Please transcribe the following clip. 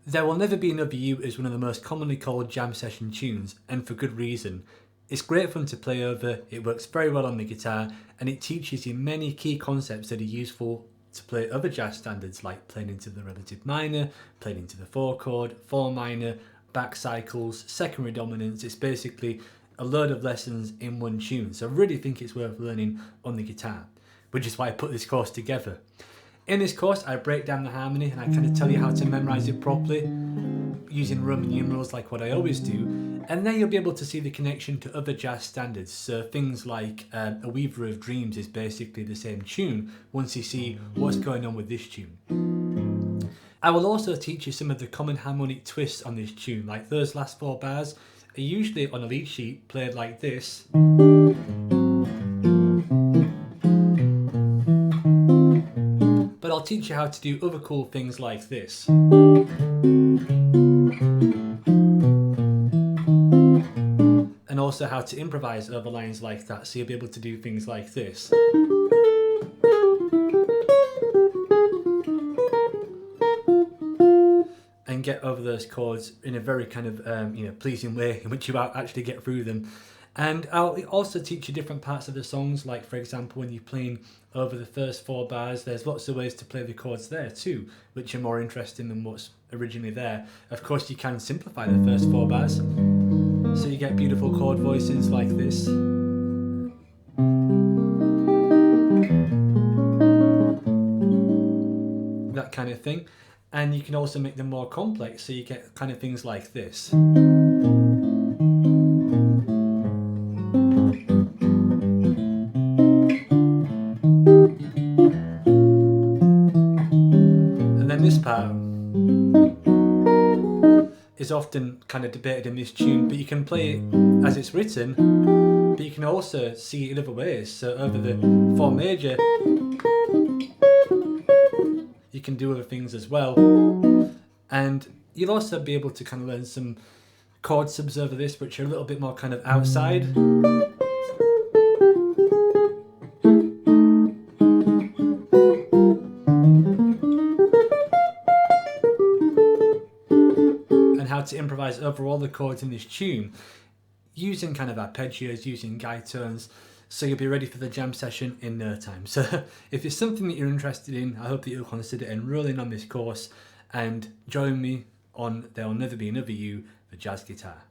There Will Never Be Another You is one of the most commonly called jam session tunes, and for good reason. It's great fun to play over, it works very well on the guitar, and it teaches you many key concepts that are useful to play other jazz standards, like playing into the relative minor, playing into the 4 chord, 4 minor, back cycles, secondary dominance. It's basically a load of lessons in one tune, so I really think it's worth learning on the guitar, which is why I put this course together. In this course, I break down the harmony and I kind of tell you how to memorize it properly using Roman numerals like what I always do, and then you'll be able to see the connection to other jazz standards. So things like A Weaver of Dreams is basically the same tune once you see what's going on with this tune. I will also teach you some of the common harmonic twists on this tune, like those last 4 bars are usually on a lead sheet played like this. But I'll teach you how to do other cool things like this. And also how to improvise over lines like that, so you'll be able to do things like this. And get over those chords in a very kind of pleasing way in which you actually get through them. And I'll also teach you different parts of the songs, like for example when you're playing over the first 4 bars, there's lots of ways to play the chords there too, which are more interesting than what's originally there. Of course you can simplify the first 4 bars, so you get beautiful chord voicings like this. That kind of thing. And you can also make them more complex, so you get kind of things like this. And then this part is often kind of debated in this tune, but you can play it as it's written, but you can also see it in other ways. So over the 4 major, you can do other things as well. And you'll also be able to kind of learn some chord subs over this, which are a little bit more kind of outside. And how to improvise over all the chords in this tune using kind of arpeggios, using guide tones, so you'll be ready for the jam session in no time. So if it's something that you're interested in, I hope that you'll consider enrolling on this course and join me on There Will Never Be Another You, the jazz guitar.